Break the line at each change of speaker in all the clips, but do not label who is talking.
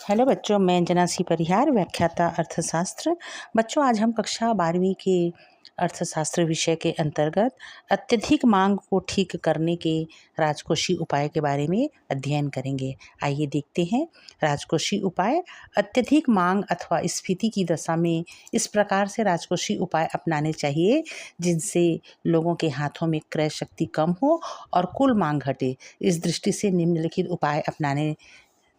Hello बच्चों, मैं अंजना सी परिहार, व्याख्याता अर्थशास्त्र। बच्चों, आज हम कक्षा 12वीं के अर्थशास्त्र विषय के अंतर्गत अत्यधिक मांग को ठीक करने के राजकोषीय उपाय के बारे में अध्ययन करेंगे। आइए देखते हैं। राजकोषीय उपाय। अत्यधिक मांग अथवा स्फीति की दशा में इस प्रकार से राजकोषीय उपाय अपनाने चाहिए जिनसे लोगों के हाथों में क्रय शक्ति कम हो और कुल मांग घटे। इस दृष्टि से निम्नलिखित उपाय अपनाने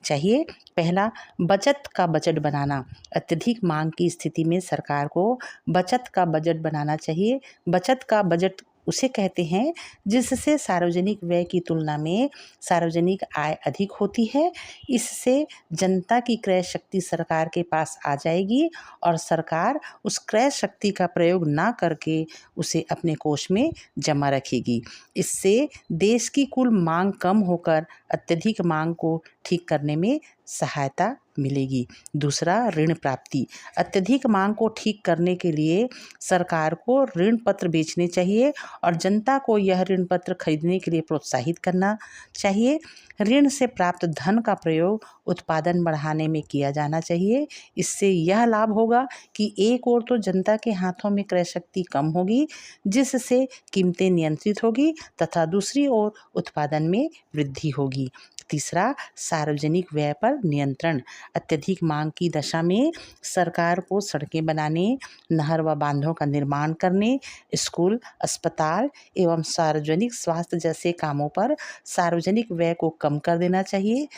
चाहिए। पहला, बचत का बजट बनाना। अत्यधिक मांग की स्थिति में सरकार को बचत का बजट बनाना चाहिए। बचत का बजट उसे कहते हैं जिससे सार्वजनिक व्यय की तुलना में सार्वजनिक आय अधिक होती है। इससे जनता की क्रय शक्ति सरकार के पास आ जाएगी और सरकार उस क्रय शक्ति का प्रयोग ना करके उसे अपने कोष में जमा रखेगी। इससे देश की कुल मांग कम होकर अत्यधिक मांग को ठीक करने में सहायता मिलेगी। दूसरा, ऋण प्राप्ति। अत्यधिक मांग को ठीक करने के लिए सरकार को ऋण पत्र बेचने चाहिए और जनता को यह ऋण पत्र खरीदने के लिए प्रोत्साहित करना चाहिए। ऋण से प्राप्त धन का प्रयोग उत्पादन बढ़ाने में किया जाना चाहिए। इससे यह लाभ होगा कि एक ओर तो जनता के हाथों में क्रय शक्ति कम होगी जिससे कीमतें नियंत्रित होगी तथा दूसरी ओर उत्पादन में वृद्धि होगी। तीसरा, सार्वजनिक व्यय पर नियंत्रण। अत्यधिक मांग की दशा में सरकार को सड़कें बनाने, नहर व बांधों का निर्माण करने, स्कूल, अस्पताल एवं सार्वजनिक स्वास्थ्य जैसे कामों पर सार्वजनिक व्यय को कम कर देना चाहिए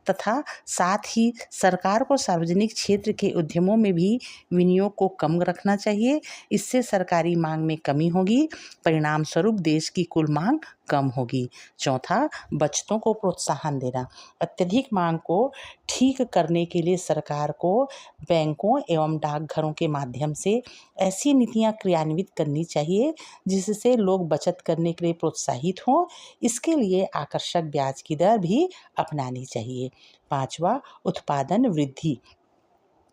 तथा साथ ही सरकार को सार्वजनिक क्षेत्र के उद्यमों में भी विनियोग को कम रखना चाहिए। इससे सरकारी मांग में कमी होगी, परिणाम स्वरूप देश की कुल मांग कम होगी। चौथा, बचतों को प्रोत्साहन देना। अत्यधिक मांग को ठीक करने के लिए सरकार को बैंकों एवं डाकघरों के माध्यम से ऐसी नीतियां क्रियान्वित करनी चाहिए जिससे लोग बचत करने के लिए प्रोत्साहित हों। इसके लिए आकर्षक ब्याज की दर भी अपनानी चाहिए। पांचवा, उत्पादन वृद्धि।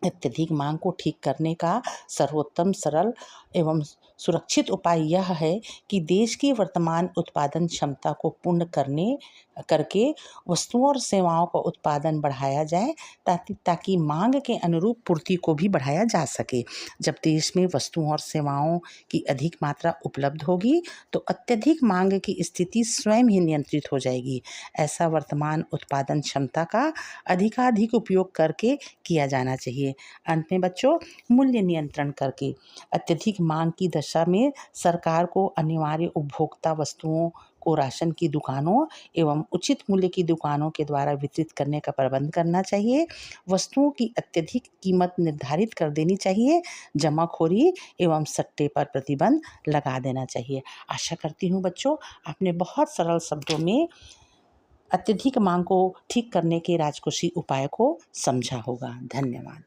अत्यधिक मांग को ठीक करने का सर्वोत्तम, सरल एवं सुरक्षित उपाय यह है कि देश की वर्तमान उत्पादन क्षमता को पूर्ण करके वस्तुओं और सेवाओं का उत्पादन बढ़ाया जाए ताकि मांग के अनुरूप पूर्ति को भी बढ़ाया जा सके। जब देश में वस्तुओं और सेवाओं की अधिक मात्रा उपलब्ध होगी तो अत्यधिक मांग की स्थिति स्वयं ही नियंत्रित हो जाएगी। ऐसा वर्तमान उत्पादन क्षमता का अधिकाधिक उपयोग करके किया जाना चाहिए। अंत में बच्चों, मूल्य नियंत्रण करके। अत्यधिक मांग की दशा में सरकार को अनिवार्य उपभोक्ता वस्तुओं को राशन की दुकानों एवं उचित मूल्य की दुकानों के द्वारा वितरित करने का प्रबंध करना चाहिए। वस्तुओं की अत्यधिक कीमत निर्धारित कर देनी चाहिए। जमाखोरी एवं सट्टे पर प्रतिबंध लगा देना चाहिए। आशा करती हूँ बच्चों, आपने बहुत सरल शब्दों में अत्यधिक मांग को ठीक करने के राजकोषीय उपाय को समझा होगा। धन्यवाद।